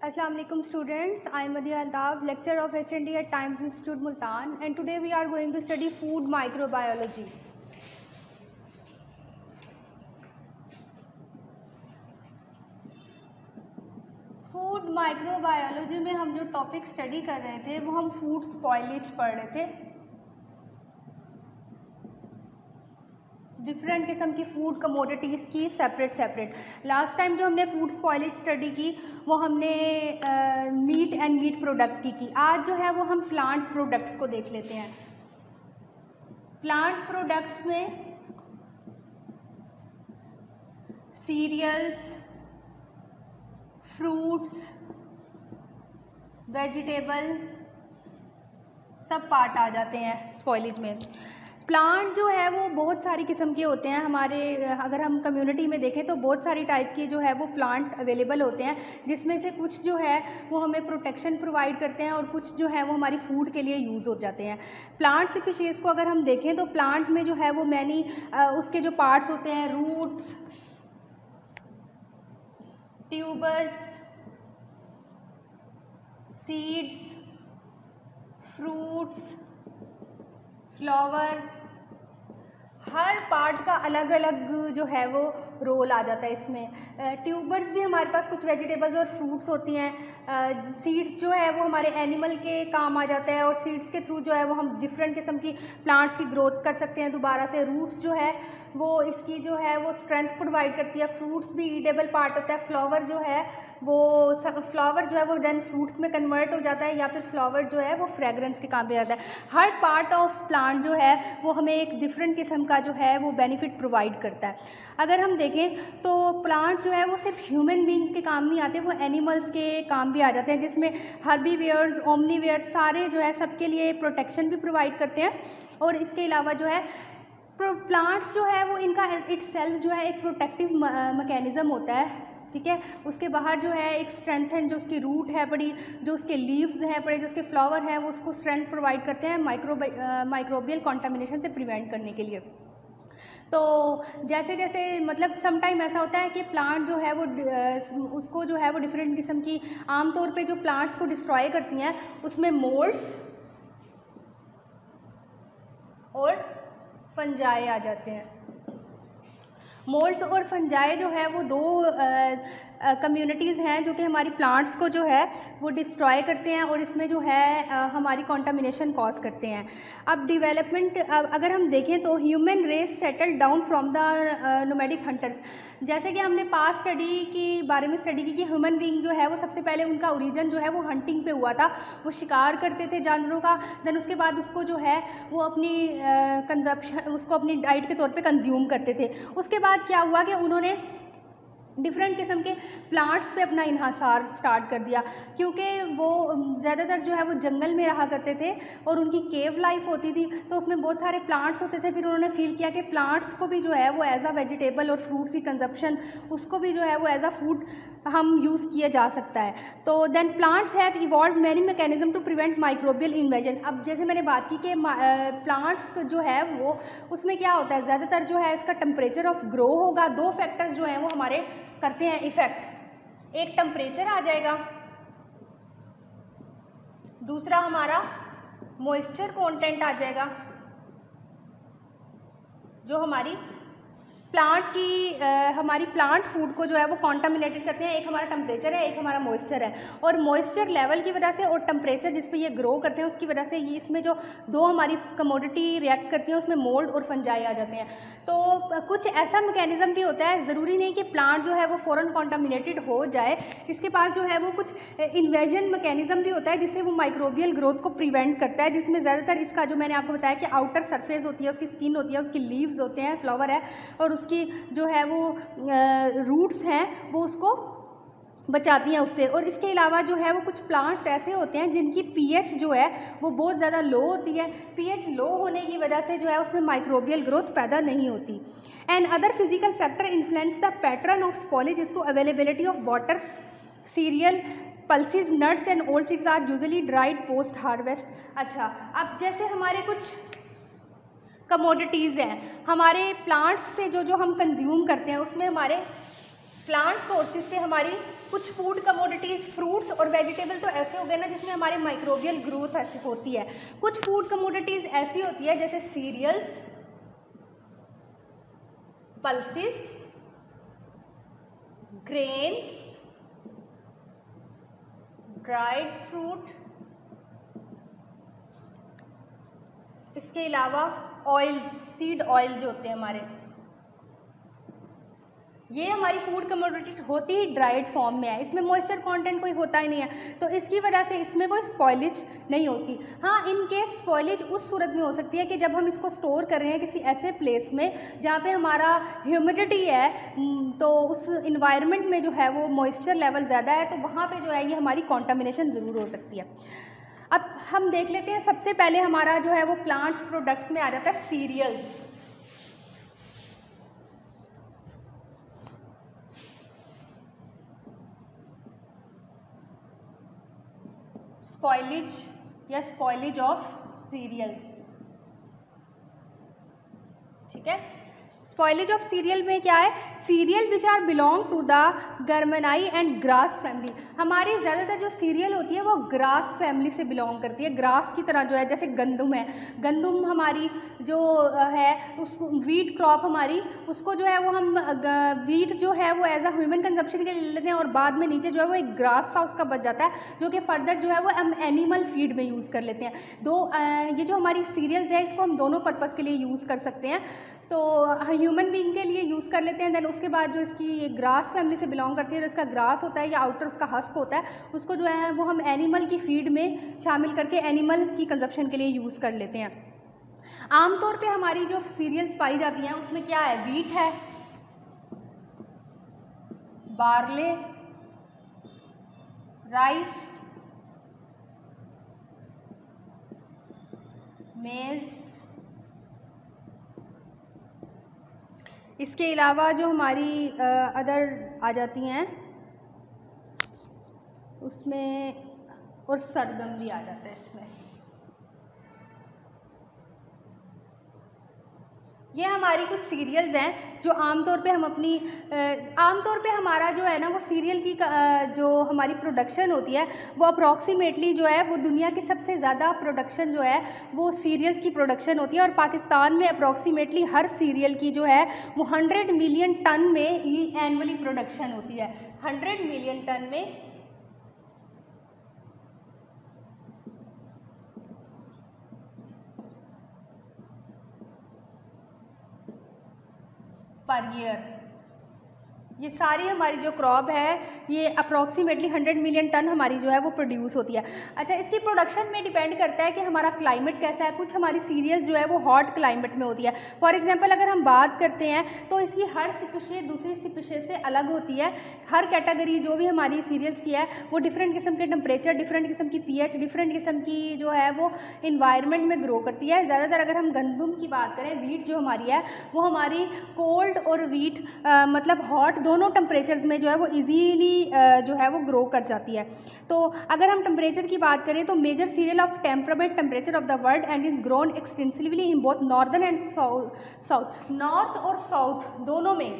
Assalamu alaikum students, I am Madiha Altab, lecturer of H&D at Times Institute Multan, and today we are going to study food microbiology. Food microbiology में हम जो topic study कर रहे थे वो हम food spoilage पढ़ रहे थे। डिफरेंट किस्म की फूड कमोडिटीज़ की सेपरेट। लास्ट टाइम जो हमने फूड स्पॉइलेज स्टडी की वो हमने मीट एंड मीट प्रोडक्ट की। आज जो है वो हम प्लांट प्रोडक्ट्स को देख लेते हैं। प्लांट प्रोडक्ट्स में सीरियल्स, फ्रूट्स, वेजिटेबल सब पार्ट आ जाते हैं स्पॉइलेज में। प्लांट जो है वो बहुत सारी किस्म के होते हैं। हमारे अगर हम कम्युनिटी में देखें तो बहुत सारी टाइप के जो है वो प्लांट अवेलेबल होते हैं, जिसमें से कुछ जो है वो हमें प्रोटेक्शन प्रोवाइड करते हैं और कुछ जो है वो हमारी फूड के लिए यूज़ हो जाते हैं। प्लांट स्पीशीज़ को अगर हम देखें तो प्लांट में जो है वो मैनी उसके जो पार्ट्स होते हैं, roots, tubers, seeds, fruits, flower, हर पार्ट का अलग अलग जो है वो रोल आ जाता है इसमें। ट्यूबर्स भी हमारे पास कुछ वेजिटेबल्स और फ्रूट्स होती हैं। सीड्स जो है वो हमारे एनिमल के काम आ जाता है और सीड्स के थ्रू जो है वो हम डिफरेंट किस्म की प्लांट्स की ग्रोथ कर सकते हैं दोबारा से। रूट्स जो है वो इसकी जो है वो स्ट्रेंथ प्रोवाइड करती है। फ्रूट्स भी ईडेबल पार्ट होता है। फ्लावर जो है वो फ्लावर जो है वो देन फ्रूट्स में कन्वर्ट हो जाता है या फिर फ्लावर जो है वो फ्रेगरेंस के काम पे जाता है। हर पार्ट ऑफ प्लांट जो है वो हमें एक डिफरेंट किस्म का जो है वो बेनिफिट प्रोवाइड करता है। अगर हम देखें तो प्लांट जो है वो सिर्फ ह्यूमन बीइंग के काम नहीं आते, वो एनिमल्स के काम भी आ जाते हैं, जिसमें हर्बीवेयर्स, ओमनीवेयर्स सारे जो है सबके लिए प्रोटेक्शन भी प्रोवाइड करते हैं। और इसके अलावा जो है प्लांट्स जो है वो इनका इटसेल्फ जो है एक प्रोटेक्टिव मैकेनिज़्म होता है, ठीक है। उसके बाहर जो है एक स्ट्रेंथन, जो उसकी रूट है बड़ी, जो उसके लीव्स हैं बड़े, जो उसके फ्लावर हैं वो उसको स्ट्रेंथ प्रोवाइड करते हैं माइक्रोबियल कॉन्टामिनेशन से प्रिवेंट करने के लिए। तो जैसे जैसे मतलब सम टाइम ऐसा होता है कि प्लांट जो है वो उसको जो है वो डिफरेंट किस्म की, आमतौर पे जो प्लांट्स को डिस्ट्रॉय करती हैं उसमें मोल्ड्स और फंजाई आ जाते हैं। मोल्ड्स और फंजाई जो है वो दो कम्युनिटीज़ हैं जो कि हमारी प्लांट्स को जो है वो डिस्ट्रॉय करते हैं और इसमें जो है हमारी कॉन्टामिनेशन कॉज करते हैं। अब डेवलपमेंट अगर हम देखें तो human race settle down from the nomadic hunters. जैसे कि हमने पास्ट स्टडी के बारे में स्टडी की कि ह्यूमन बीइंग जो है वो सबसे पहले उनका ओरिजिन जो है वो हंटिंग पे हुआ था। वो शिकार करते थे जानवरों का, देन उसके बाद उसको जो है वो अपनी कंजप्शन, उसको अपनी डाइट के तौर पे कंज्यूम करते थे। उसके बाद क्या हुआ कि उन्होंने डिफरेंट किस्म के प्लांट्स पे अपना इन्हासार स्टार्ट कर दिया, क्योंकि वो ज़्यादातर जो है वो जंगल में रहा करते थे और उनकी केव लाइफ होती थी, तो उसमें बहुत सारे प्लांट्स होते थे। फिर उन्होंने फील किया कि प्लांट्स को भी जो है वो एज अ वेजिटेबल और फ्रूट्स की कंजप्शन, उसको भी जो है वो एज अ फूड हम यूज़ किया जा सकता है। तो then plants have evolve many mechanism to prevent microbial invasion. अब जैसे मैंने बात की कि प्लांट्स जो है वो उसमें क्या होता है, ज़्यादातर जो है इसका टेम्परेचर ऑफ ग्रो होगा। दो फैक्टर्स जो हैं वो हमारे करते हैं इफेक्ट, एक टेम्परेचर आ जाएगा, दूसरा हमारा मॉइस्चर कंटेंट आ जाएगा जो हमारी प्लांट की हमारी प्लांट फूड को जो है वो कॉन्टामिनेटेड करते हैं। एक हमारा टेम्परेचर है, एक हमारा मॉइस्चर है, और मॉइस्चर लेवल की वजह से और टेम्परेचर जिस पे ये ग्रो करते हैं उसकी वजह से ये इसमें जो दो हमारी कमोडिटी रिएक्ट करती है उसमें मोल्ड और फंजाई आ जाते हैं। तो कुछ ऐसा मैकेनिज्म भी होता है, ज़रूरी नहीं कि प्लांट जो है वो फ़ौरन कॉन्टामिनेटेड हो जाए, इसके पास जो है वो कुछ इन्वेजन मैकेनिज्म भी होता है जिससे वो माइक्रोबियल ग्रोथ को प्रिवेंट करता है, जिसमें ज़्यादातर इसका जो मैंने आपको बताया कि आउटर सरफेस होती है, उसकी स्किन होती है, उसकी लीव्स होते हैं, फ्लावर है, और उसकी जो है वो रूट्स हैं वो उसको बचाती हैं उससे। और इसके अलावा जो है वो कुछ प्लांट्स ऐसे होते हैं जिनकी पीएच जो है वो बहुत ज़्यादा लो होती है। पीएच लो होने की वजह से जो है उसमें माइक्रोबियल ग्रोथ पैदा नहीं होती। And other physical factor influence the pattern of spoilage is to availability of water, cereal, pulses, nuts and old seeds are usually dried post harvest. अच्छा, अब जैसे हमारे कुछ कमोडिटीज़ हैं, हमारे प्लांट्स से जो हम कंज्यूम करते हैं उसमें हमारे प्लांट सोर्सेज से हमारी कुछ फूड कमोडिटीज़ फ्रूट्स और वेजिटेबल तो ऐसे हो गए ना जिसमें हमारे माइक्रोबियल ग्रोथ ऐसी होती है। कुछ फूड कमोडिटीज़ ऐसी होती है जैसे cereals, pulses, grains, dried fruit, इसके अलावा ऑयल्स, सीड ऑयल जो होते हैं हमारे, ये हमारी फूड कमोडिटी होती ही ड्राइड फॉर्म में है। इसमें मॉइस्चर कंटेंट कोई होता ही नहीं है, तो इसकी वजह से इसमें कोई स्पॉइलेज नहीं होती। हाँ, इन केस स्पॉइलेज उस सूरत में हो सकती है कि जब हम इसको स्टोर कर रहे हैं किसी ऐसे प्लेस में जहाँ पे हमारा ह्यूमिडिटी है, तो उस इन्वायरमेंट में जो है वो मॉइस्चर लेवल ज़्यादा है, तो वहाँ पे जो है ये हमारी कॉन्टामिनेशन ज़रूर हो सकती है। अब हम देख लेते हैं, सबसे पहले हमारा जो है वो प्लांट्स प्रोडक्ट्स में आ जाता है सीरियल्स। स्पॉइलेज या स्पॉइलेज ऑफ सीरियल, ठीक है। स्पॉइलेज ऑफ सीरियल में क्या है, cereal which are belong to the Gramineae and grass family. हमारी ज़्यादातर जो सीरियल होती है वो ग्रास फैमिली से बिलोंग करती है, ग्रास की तरह जो है, जैसे गंदम है, गंदम हमारी जो है उसको वीट क्रॉप हमारी, उसको जो है वो हम वीट जो है वो एज अ ह्यूमन कंजप्शन के लिए ले लेते हैं और बाद में नीचे जो है वो एक ग्रास सा उसका बच जाता है जो कि फर्दर जो है वो हम एनिमल फीड में यूज़ कर लेते हैं। ये जो हमारी सीरियल्स है इसको हम दोनों पर्पज़ के लिए यूज़ कर सकते हैं, तो ह्यूमन बीइंग के लिए यूज़ कर लेते हैं। देन उसके बाद जो इसकी ग्रास फैमिली से बिलोंग करती है, जो इसका ग्रास होता है या आउटर उसका हस्क होता है, उसको जो है वो हम एनिमल की फीड में शामिल करके एनिमल की कंजप्शन के लिए यूज़ कर लेते हैं। आमतौर पे हमारी जो सीरियल्स पाई जाती हैं उसमें क्या है, वीट है, बार्ले, राइस, मेज, इसके अलावा जो हमारी अदर आ जाती हैं उसमें, और सरगम भी आ जाता है इसमें। ये हमारी कुछ सीरियल्स हैं जो आमतौर पे हम अपनी आमतौर पे हमारा जो है ना वो सीरियल की जो हमारी प्रोडक्शन होती है वो अप्रॉक्सीमेटली जो है वो दुनिया की सबसे ज़्यादा प्रोडक्शन जो है वो सीरियल्स की प्रोडक्शन होती है, और पाकिस्तान में अप्रॉक्सीमेटली हर सीरियल की जो है वो 100 मिलियन टन में ही एनुअली प्रोडक्शन होती है, 100 मिलियन टन में पर ईयर। ये सारी हमारी जो क्रॉप है ये अप्रॉक्सीमेटली 100 मिलियन टन हमारी जो है वो प्रोड्यूस होती है। अच्छा, इसकी प्रोडक्शन में डिपेंड करता है कि हमारा क्लाइमेट कैसा है। कुछ हमारी सीरियल्स जो है वो हॉट क्लाइमेट में होती है। फॉर एग्जांपल अगर हम बात करते हैं तो इसकी हर स्पीशीज दूसरी स्पीशीज से अलग होती है। हर कैटेगरी जो भी हमारी सीरियल्स की है वो डिफरेंट किस्म के टेम्परेचर, डिफरेंट किस्म की पीएच, डिफरेंट किस्म की जो है वो इन्वायरमेंट में ग्रो करती है। ज़्यादातर अगर हम गंदम की बात करें, वीट जो हमारी है वो हमारी कोल्ड और वीट मतलब हॉट दोनों टेम्परेचर्स में जो है वो इजीली जो है वो ग्रो कर जाती है। तो अगर हम टेम्परेचर की बात करें तो major cereal of temperate temperature of the world and is grown extensively in both northern and south. North और साउथ दोनों में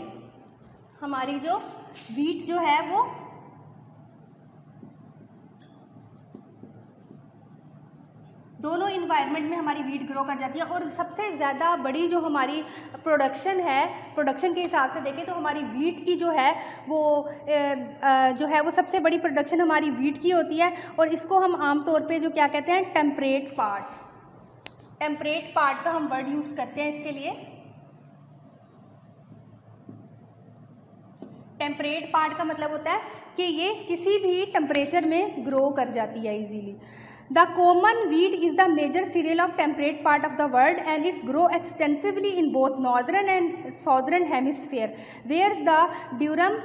हमारी जो वीट जो है वो दोनों इन्वायरमेंट में हमारी वीट ग्रो कर जाती है। और सबसे ज़्यादा बड़ी जो हमारी प्रोडक्शन है, प्रोडक्शन के हिसाब से देखें तो हमारी वीट की जो है वो सबसे बड़ी प्रोडक्शन हमारी वीट की होती है। और इसको हम आमतौर पे जो क्या कहते हैं, टेम्परेट पार्ट का हम वर्ड यूज़ करते हैं इसके लिए। टेम्परेट पार्ट का मतलब होता है कि ये किसी भी टेम्परेचर में ग्रो कर जाती है easily. The common wheat is the major cereal of temperate part of the world and it's grow extensively in both northern and southern hemisphere. Where's the durum?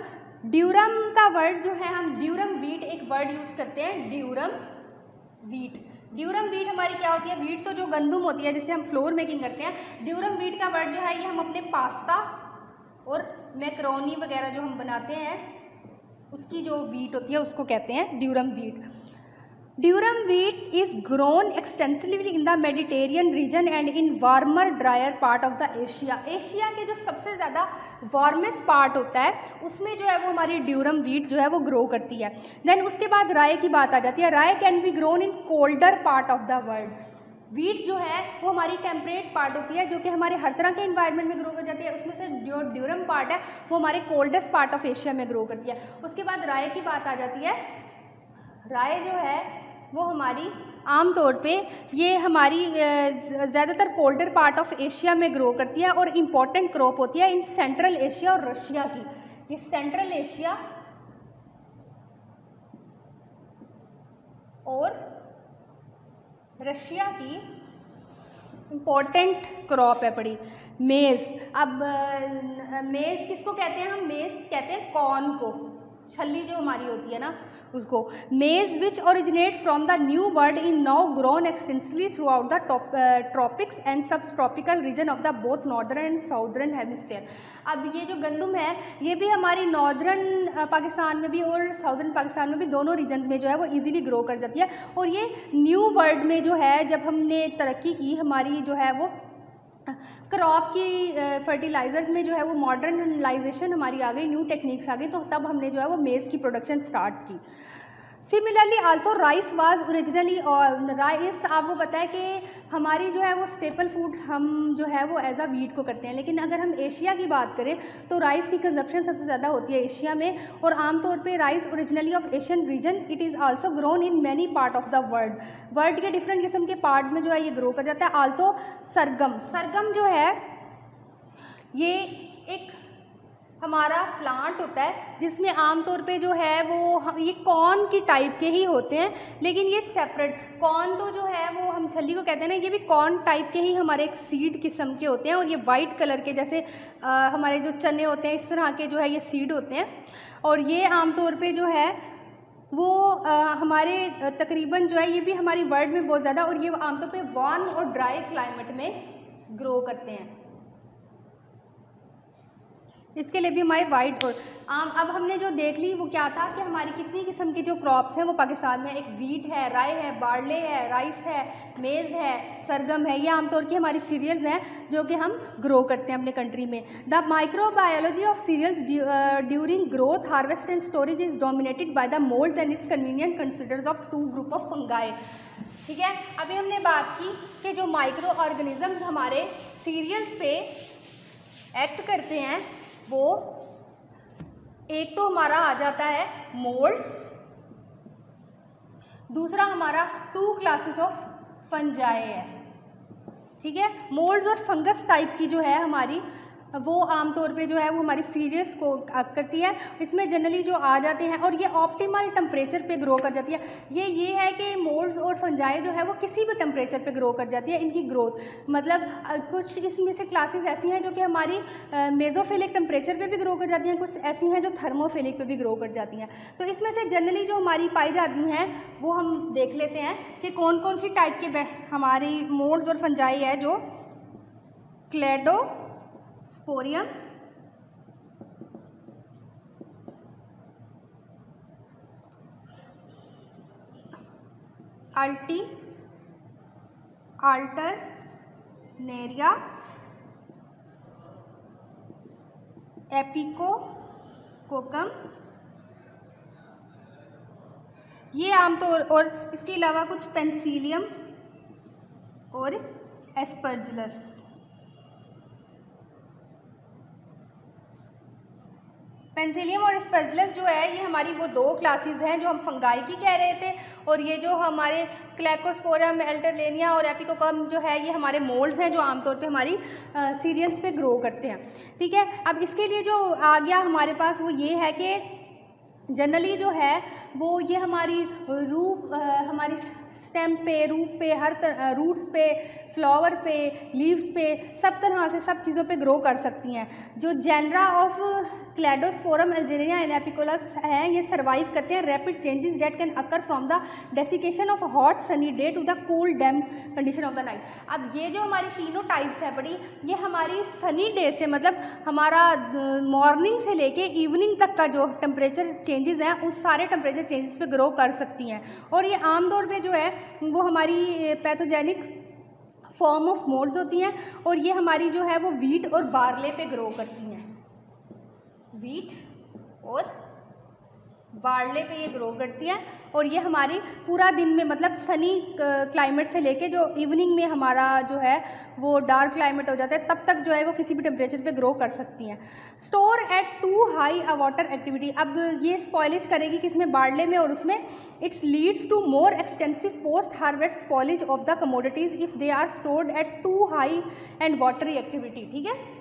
Durum का वर्ड जो है, हम durum wheat एक word use करते हैं, durum wheat. Durum wheat हमारी क्या होती है, वीट तो जो गंदम होती है जिससे हम फ्लोर मेकिंग करते हैं। ड्यूरम वीट का वर्ड जो है ये हम अपने पास्ता और मैकरोनी वगैरह जो हम बनाते हैं उसकी जो वीट होती है उसको कहते हैं durum wheat. Durum wheat is grown extensively in the Mediterranean region and in warmer drier part of the Asia. Asia के जो सबसे ज़्यादा वार्मेस्ट पार्ट होता है उसमें जो है वो हमारी ड्यूरम wheat जो है वो ग्रो करती है. देन उसके बाद राय की बात आ जाती है. Rye can be grown in colder part of the world. Wheat जो है वो हमारी टेम्परेट पार्ट होती है जो कि हमारे हर तरह के इन्वायरमेंट में ग्रो कर जाती है. उसमें से जो ड्यूरम पार्ट है वो हमारे कोल्डेस्ट पार्ट ऑफ एशिया में ग्रो करती है. उसके बाद राय की बात आ जाती है. राय जो है वो हमारी आम तौर पे ये हमारी ज़्यादातर कोल्डर पार्ट ऑफ एशिया में ग्रो करती है और इम्पॉर्टेंट क्रॉप होती है इन सेंट्रल एशिया और रशिया की. ये सेंट्रल एशिया और रशिया की इम्पॉर्टेंट क्रॉप है बड़ी. मेज़. अब मेज़ किसको कहते हैं हम? मेज़ कहते हैं कॉर्न को. छल्ली जो हमारी होती है ना उसको. Maize which originate from the new world in now grown extensively throughout the tropics and subtropical region of the both northern and southern hemisphere. अब ये जो गंदम है ये भी हमारी नॉर्दर्न पाकिस्तान में भी और साउदर्न पाकिस्तान में भी दोनों रीजन्स में जो है वो इजीली ग्रो कर जाती है. और ये न्यू वर्ल्ड में जो है जब हमने तरक्की की हमारी जो है वो क्रॉप की फर्टिलाइज़र्स में जो है वो मॉडर्नाइजेशन हमारी आ गई, न्यू टेक्निक्स आ गई, तो तब हमने जो है वो मेज़ की प्रोडक्शन स्टार्ट की. Similarly also rice was originally. और राइस आपको पता है कि हमारी जो है वो स्टेपल फूड हम जो है वो एज अ वीट को करते हैं. लेकिन अगर हम एशिया की बात करें तो राइस की कंजप्शन सबसे ज़्यादा होती है एशिया में. और आमतौर पे rice originally of Asian region. It is also grown in many part of the world. World के डिफरेंट किस्म के पार्ट में जो है ये ग्रो कर जाता है. आल्सो सरगम. सरगम जो है ये एक हमारा प्लांट होता है जिसमें आमतौर पे जो है वो ये कॉर्न की टाइप के ही होते हैं लेकिन ये सेपरेट. कॉर्न तो जो है वो हम छल्ली को कहते हैं ना, ये भी कॉर्न टाइप के ही हमारे एक सीड किस्म के होते हैं. और ये वाइट कलर के जैसे हमारे जो चने होते हैं इस तरह के जो है ये सीड होते हैं. और ये आमतौर पे जो है वो हमारे तकरीबन जो है ये भी हमारी वर्ल्ड में बहुत ज़्यादा. और ये आमतौर पे वार्म और ड्राई क्लाइमेट में ग्रो करते हैं. इसके लिए भी हमारे वाइट और आम. अब हमने जो देख ली वो क्या था कि हमारी कितनी किस्म की जो क्रॉप्स हैं वो पाकिस्तान में. एक वीट है, राय है, बार्ले है, राइस है, मेज़ है, सरगम है. ये आमतौर की हमारी सीरियल्स हैं जो कि हम ग्रो करते हैं अपने कंट्री में. The microbiology of cereals during growth, harvest and storage is dominated by the moulds and it's convenient considers of two group of fungi. ठीक है. अभी हमने बात की कि जो माइक्रो ऑर्गेनिजम्स हमारे सीरियल्स पे एक्ट करते हैं वो एक तो हमारा आ जाता है मोल्ड्स. दूसरा हमारा टू क्लासेस ऑफ फंजाई है. ठीक है. मोल्ड्स और फंगस टाइप की जो है हमारी वो आमतौर पे जो है वो हमारी सीरियल्स को करती है. इसमें जनरली जो आ जाते हैं और ये ऑप्टिमल टेम्परेचर पे ग्रो कर जाती है. ये है कि मोल्ड्स और फंजाई जो है वो किसी भी टेम्परेचर पे ग्रो कर जाती है. इनकी ग्रोथ मतलब कुछ इसमें से क्लासेस ऐसी हैं जो कि हमारी मेजोफिलिक टेम्परेचर पे भी ग्रो कर जाती हैं, कुछ ऐसी हैं जो थर्मोफिलिक पे भी ग्रो कर जाती हैं. तो इसमें से जनरली जो हमारी पाई जाती हैं वो हम देख लेते हैं कि कौन कौन सी टाइप के हमारी मोल्ड्स और फंजाई है. जो क्लेडो स्पोरियम, अल्टी, अल्टरनेरिया, एपिको कोकम. ये आमतौर और इसके अलावा कुछ पेंसिलियम और एस्परजिलस. पेंसिलियम और एस्परजिलस जो है ये हमारी वो दो क्लासेस हैं जो हम फंगाई की कह रहे थे. और ये जो हमारे क्लेकोस्पोरम, अल्टरनेरिया और एपिकोकम जो है ये हमारे मोल्ड्स हैं जो आमतौर पे हमारी सीरियल्स पे ग्रो करते हैं. ठीक है. अब इसके लिए जो आ गया हमारे पास वो ये है कि जनरली जो है वो ये हमारी हमारी स्टेम पे, रूट पे, रूट्स पे, फ्लावर पे, लीव्स पे, सब तरह से सब चीज़ों पे ग्रो कर सकती हैं. जो genera of cladosporium algeria and epicolus हैं, ये सर्वाइव करते हैं rapid changes that can occur from the desiccation of hot sunny day to the cool damp condition of the night. अब ये जो हमारी तीनों टाइप्स है बड़ी, ये हमारी सनी डे से मतलब हमारा मॉर्निंग से लेके इवनिंग तक का जो टेम्परेचर चेंजेस हैं उस सारे टेम्परेचर चेंजेस पे ग्रो कर सकती हैं। और ये आमतौर पे जो है वो हमारी पैथोजेनिक फॉर्म ऑफ मोल्ड्स होती हैं और ये हमारी जो है वो वीट और बार्ले पे ग्रो करती हैं। वीट और बार्ले पे ये ग्रो करती है और ये हमारी पूरा दिन में मतलब सनी क्लाइमेट से लेके जो इवनिंग में हमारा जो है वो डार्क क्लाइमेट हो जाता है तब तक जो है वो किसी भी टेम्परेचर पे ग्रो कर सकती हैं। Store at too high a water activity, अब ये स्पॉइलेज करेगी किसमें, बार्ले में, और उसमें it's leads to more extensive post harvest spoilage of the commodities if they are stored at too high and watery activity. ठीक है,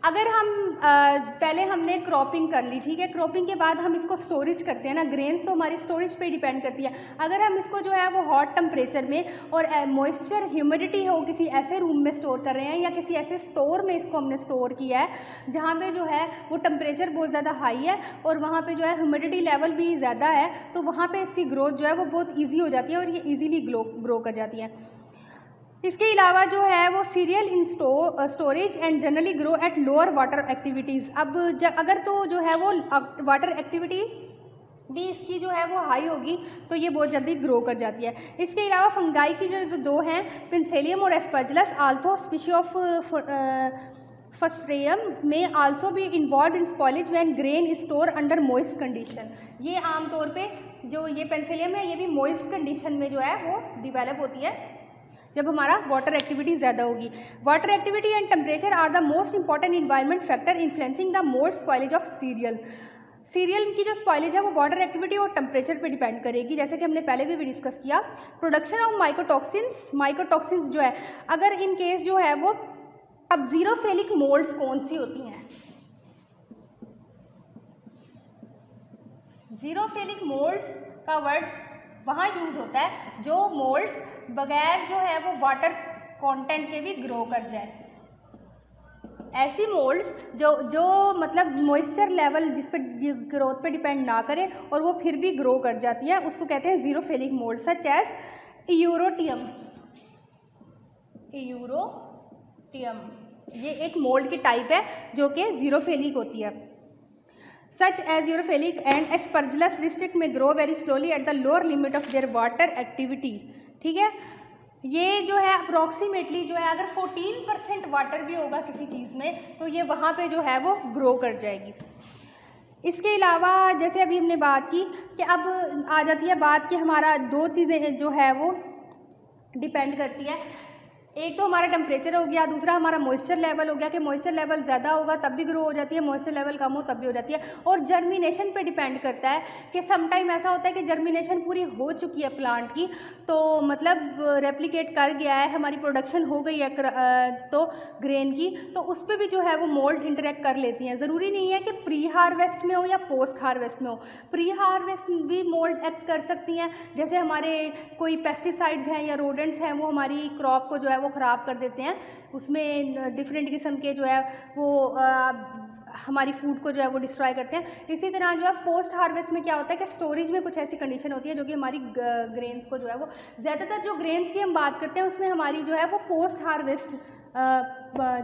अगर हम पहले हमने क्रॉपिंग कर ली, ठीक है, क्रॉपिंग के बाद हम इसको स्टोरेज करते हैं ना, ग्रेन्स तो हमारी स्टोरेज पे डिपेंड करती है। अगर हम इसको जो है वो हॉट टेम्परेचर में और मॉइस्चर ह्यूमिडिटी हो किसी ऐसे रूम में स्टोर कर रहे हैं या किसी ऐसे स्टोर में इसको हमने स्टोर किया है जहाँ पे जो है वो टेम्परेचर बहुत ज़्यादा हाई है और वहाँ पे जो है ह्यूमिडिटी लेवल भी ज़्यादा है, तो वहाँ पे इसकी ग्रोथ जो है वो बहुत ईजी हो जाती है और ये ईजीली ग्रो कर जाती है। इसके अलावा जो है वो serial in storage and generally grow at lower water activities. अब अगर तो जो है वो वाटर एक्टिविटी भी इसकी जो है वो हाई होगी तो ये बहुत जल्दी ग्रो कर जाती है। इसके अलावा फंगाई की जो दो हैं, पिंसेलियम और एस्पर्जिलस, आल्थो स्पीशी ऑफ फस्ट्रेयम में आल्सो भी involve in spoilage when grain store under moist condition. ये आमतौर पे जो ये पेंसिलियम है ये भी मॉइस्ट कंडीशन में जो है वो डिवेलप होती है जब हमारा वाटर एक्टिविटी ज़्यादा होगी। Water activity and temperature are the most important environment factor influencing the mould spoilage of cereal. Cereal की जो स्पॉइलेज है वो वाटर एक्टिविटी और टेम्परेचर पे डिपेंड करेगी, जैसे कि हमने पहले भी डिस्कस किया। प्रोडक्शन ऑफ माइकोटॉक्सिन्स जो है, अगर इन केस जो है वो, अब जीरोफिलिक मोल्ड्स कौन सी होती हैं, जीरोफिलिक मोल्ड्स का वर्ड वहाँ यूज़ होता है जो मोल्ड्स बगैर जो है वो वाटर कंटेंट के भी ग्रो कर जाए। ऐसी मोल्ड्स जो मतलब मॉइस्चर लेवल जिस पे ग्रोथ पे डिपेंड ना करे और वो फिर भी ग्रो कर जाती है, उसको कहते हैं जीरोफिलिक मोल्ड, सच एज यूरोटियम। ये एक मोल्ड की टाइप है जो कि जीरोफिलिक होती है। Such as europhilic and Aspergillus restrict में grow very slowly at the lower limit of their water activity. ठीक है, ये जो है अप्रॉक्सीमेटली जो है अगर 14% वाटर भी होगा किसी चीज़ में तो ये वहाँ पे जो है वो ग्रो कर जाएगी। इसके अलावा जैसे अभी हमने बात की कि अब आ जाती है बात कि हमारा दो चीज़ें जो है वो डिपेंड करती है, एक तो हमारा टेम्परेचर हो गया, दूसरा हमारा मॉइस्चर लेवल हो गया कि मॉइस्चर लेवल ज़्यादा होगा तब भी ग्रो हो जाती है, मॉइस्चर लेवल कम हो तब भी हो जाती है। और जर्मिनेशन पे डिपेंड करता है कि समटाइम ऐसा होता है कि जर्मिनेशन पूरी हो चुकी है प्लांट की, तो मतलब रेप्लिकेट कर गया है, हमारी प्रोडक्शन हो गई है तो ग्रेन की, तो उस पर भी जो है वो मोल्ड इंटरेक्ट कर लेती हैं। ज़रूरी नहीं है कि प्री हार्वेस्ट में हो या पोस्ट हार्वेस्ट में हो, प्री हार्वेस्ट भी मोल्ड एक्ट कर सकती हैं। जैसे हमारे कोई पेस्टिसाइड्स हैं या रोडेंट्स हैं वो हमारी क्रॉप को जो है वो ख़राब कर देते हैं, उसमें डिफरेंट किस्म के जो है वो हमारी फूड को जो है वो डिस्ट्रॉय करते हैं। इसी तरह जो है पोस्ट हार्वेस्ट में क्या होता है कि स्टोरेज में कुछ ऐसी कंडीशन होती है जो कि हमारी ग्रेन्स को जो है वो, ज़्यादातर जो ग्रेन्स की हम बात करते हैं उसमें हमारी जो है वो पोस्ट हार्वेस्ट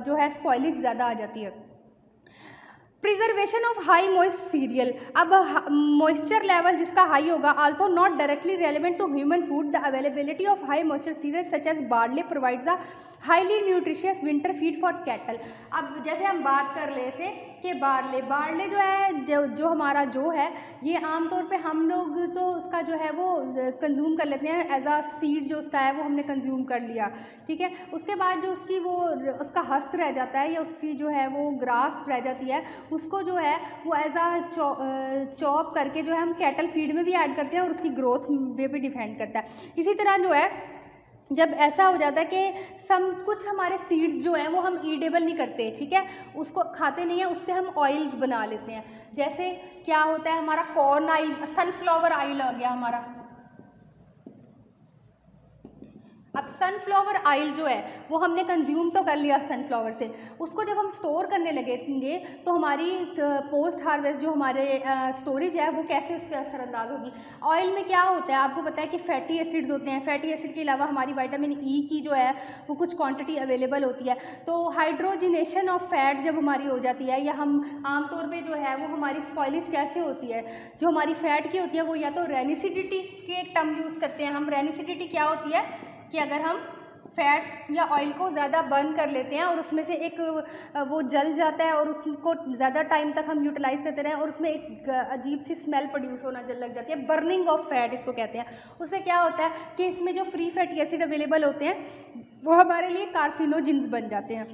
जो है स्पॉइलेज ज़्यादा आ जाती है। Preservation of high moist cereal, अब मॉइस्चर लेवल जिसका हाई होगा also not directly relevant to human food, the availability of high moisture cereal such as barley provides a highly nutritious winter feed for cattle. अब जैसे हम बात कर रहे थे कि बार्ले जो है जो हमारा जो है ये आमतौर पे हम लोग तो उसका जो है वो कंज्यूम कर लेते हैं एज अ सीड, जो उसका है वो हमने कंज्यूम कर लिया, ठीक है। उसके बाद जो उसकी वो उसका हस्क रह जाता है या उसकी जो है वो ग्रास रह जाती है, उसको जो है वो एज अ चॉप करके जो है हम कैटल फीड में भी ऐड करते हैं और उसकी ग्रोथ पे भी डिपेंड करता है। इसी तरह जो है जब ऐसा हो जाता है कि कुछ हमारे सीड्स जो हैं वो हम ईडेबल नहीं करते, ठीक है, उसको खाते नहीं हैं, उससे हम ऑयल्स बना लेते हैं। जैसे क्या होता है हमारा कॉर्न ऑयल, सनफ्लावर ऑयल आ गया हमारा, अब सनफ्लावर ऑयल जो है वो हमने कंज्यूम तो कर लिया सनफ्लावर से, उसको जब हम स्टोर करने लगेंगे तो हमारी पोस्ट हार्वेस्ट जो हमारे स्टोरेज है वो कैसे उस पर असरअंदाज होगी। ऑयल में क्या होता है आपको पता है कि फैटी एसिड्स होते हैं, फैटी एसिड के अलावा हमारी विटामिन ई की जो है वो कुछ क्वांटिटी अवेलेबल होती है। तो हाइड्रोजिनेशन ऑफ फैट जब हमारी हो जाती है, या हम आमतौर पर जो है वो हमारी स्पॉइलेज कैसे होती है, जो हमारी फैट की होती है वो या तो रेनिसिडिटी के एक टर्म यूज़ करते हैं हम। रेनिसिडिटी क्या होती है कि अगर हम फैट्स या ऑयल को ज़्यादा बर्न कर लेते हैं और उसमें से एक वो जल जाता है और उसको ज़्यादा टाइम तक हम यूटिलाइज़ करते रहें और उसमें एक अजीब सी स्मेल प्रोड्यूस होना लग जाती है, बर्निंग ऑफ फैट इसको कहते हैं। उससे क्या होता है कि इसमें जो फ्री फैटी एसिड अवेलेबल होते हैं वो हमारे लिए कार्सिनोजिन्स बन जाते हैं,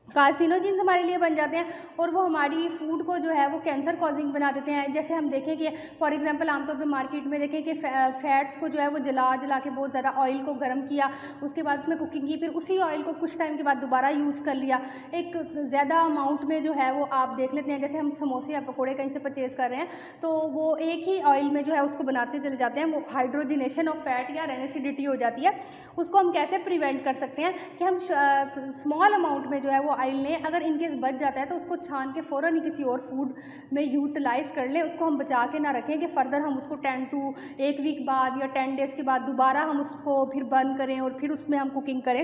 कार्सिनोजिन्स हमारे लिए बन जाते हैं और वो हमारी फूड को जो है वो कैंसर कॉजिंग बना देते हैं। जैसे हम देखें कि फॉर एग्जांपल आमतौर पे मार्केट में देखें कि फैट्स को जो है वो जला के बहुत ज़्यादा ऑयल को गर्म किया, उसके बाद उसमें कुकिंग की, फिर उसी ऑयल को कुछ टाइम के बाद दोबारा यूज़ कर लिया एक ज़्यादा अमाउंट में जो है वो आप देख लेते हैं। जैसे हम समोसे या पकौड़े कहीं से परचेज़ कर रहे हैं तो वो एक ही ऑयल में जो है उसको बनाते चले जाते हैं, वो हाइड्रोजिनेशन ऑफ फैट या रेनिसिडिटी हो जाती है। उसको हम कैसे प्रिवेंट कर सकते हैं कि हम स्मॉल अमाउंट में जो है वो ऑयल लें, अगर इनकेस बच जाता है तो उसको छान के फ़ौरन ही किसी और फूड में यूटिलाइज़ कर लें, उसको हम बचा के ना रखें कि फ़र्दर हम उसको 1 वीक बाद या 10 डेज़ के बाद दोबारा हम उसको फिर बर्न करें और फिर उसमें हम कुकिंग करें।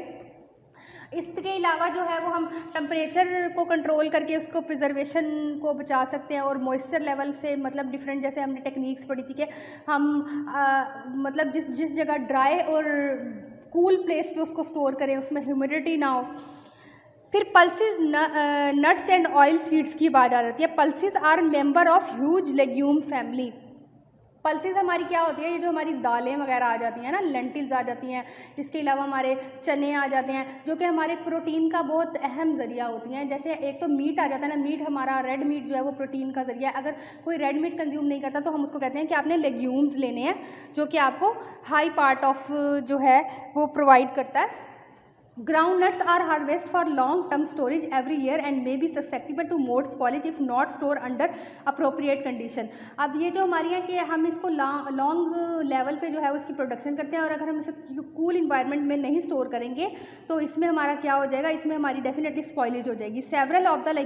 इसके अलावा जो है वो हम टेम्परेचर को कंट्रोल करके उसको प्रिजर्वेशन को बचा सकते हैं और मॉइस्चर लेवल से मतलब डिफरेंट, जैसे हमने टेक्निक्स पढ़ी थी कि हम मतलब जिस जगह ड्राई और कूल प्लेस पे उसको स्टोर करें, उसमें ह्यूमिडिटी ना हो। फिर pulses, nuts and oil seeds की बात आ जाती है। Pulses are member of huge legume family. Pulses हमारी क्या होती है, ये जो हमारी दालें वगैरह आ जाती हैं ना, लेंटिल्स आ जाती हैं, इसके अलावा हमारे चने आ जाते हैं जो कि हमारे प्रोटीन का बहुत अहम ज़रिया होती हैं। जैसे एक तो मीट आ जाता है ना, मीट हमारा रेड मीट जो है वो प्रोटीन का ज़रिया है। अगर कोई रेड मीट कंज्यूम नहीं करता तो हम उसको कहते हैं कि आपने लेग्यूम्स लेने हैं, जो कि आपको हाई पार्ट ऑफ जो है वो प्रोवाइड करता है। Groundnuts are harvested for long-term storage every year and may be susceptible to mold spoilage if not stored under appropriate condition। अब ये जो हमारी है कि हम इसको लॉन्ग लेवल पे जो है उसकी प्रोडक्शन करते हैं और अगर हम इसे कूल इन्वायरमेंट में नहीं स्टोर करेंगे तो इसमें हमारा क्या हो जाएगा, इसमें हमारी डेफिनेटली स्पॉइलेज हो जाएगी। Several of the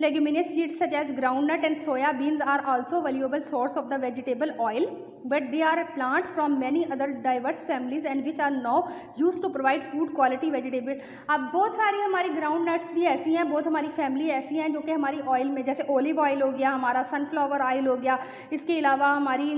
leguminous seeds such as groundnut and soya beans are also valuable source of the vegetable oil, but they are a plant from many other diverse families and which are now used to provide food quality vegetable। अब बहुत सारी हमारी ground nuts भी ऐसी हैं, बहुत हमारी family ऐसी हैं जो कि हमारी ऑयल में, जैसे ओलिव ऑयल हो गया, हमारा सनफ्लावर ऑयल हो गया, इसके अलावा हमारी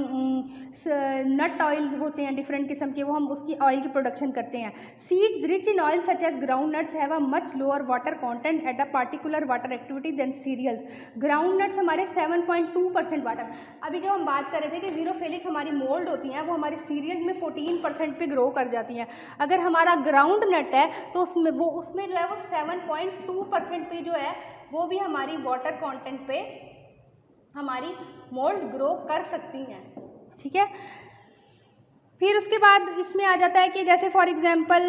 नट ऑयल्स होते हैं डिफरेंट किस्म के, वो हम उसकी ऑयल की प्रोडक्शन करते हैं। Seeds rich in oil such as ground nuts have a much lower water content at a particular water activity than cereals. Ground nuts हमारे 7.2% वाटर। अभी जो हम बात कर रहे थे कि जीरोफिलिक हमारी मोल्ड होती हैं वो हमारी सीरियल में 14% पे ग्रो कर जाती हैं। अगर हमारा ग्राउंड नट है तो उसमें जो है वो 7.2% पे जो है वो भी हमारी वाटर कंटेंट पे हमारी मोल्ड ग्रो कर सकती हैं, ठीक है। फिर उसके बाद इसमें आ जाता है कि जैसे for example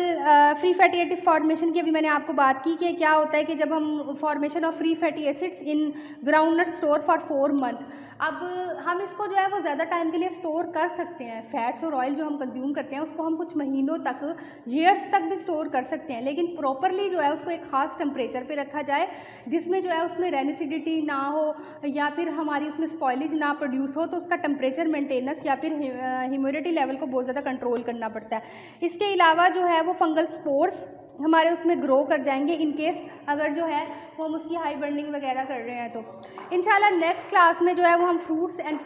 free fatty acid formation की अभी मैंने आपको बात की कि क्या होता है कि जब हम formation of free fatty acids in groundnut store for 4 month. अब हम इसको जो है वो ज़्यादा टाइम के लिए स्टोर कर सकते हैं, फैट्स और ऑयल जो हम कंज्यूम करते हैं उसको हम कुछ महीनों तक, ईयर्स तक भी स्टोर कर सकते हैं, लेकिन प्रॉपरली जो है उसको एक ख़ास टेम्परेचर पे रखा जाए जिसमें जो है उसमें रेनिसिडिटी ना हो या फिर हमारी उसमें स्पॉइलेज ना प्रोड्यूस हो, तो उसका टेम्परेचर मेंटेनेंस या फिर ह्यूमिडिटी लेवल को बहुत ज़्यादा कंट्रोल करना पड़ता है। इसके अलावा जो है वो फंगल स्पोर्स हमारे उसमें ग्रो कर जाएंगे इन केस अगर जो है वो हम उसकी हाई बर्निंग वगैरह कर रहे हैं। तो इंशाल्लाह नेक्स्ट क्लास में जो है वो हम फ्रूट्स एंड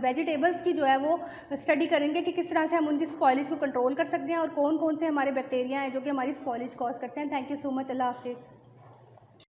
वेजिटेबल्स की जो है वो स्टडी करेंगे कि किस तरह से हम उनकी स्पॉइलेज को कंट्रोल कर सकते हैं और कौन कौन से हमारे बैक्टीरिया हैं जो कि हमारी स्पॉइलेज कॉज करते हैं। Thank you so much. अल्लाह हाफिज़।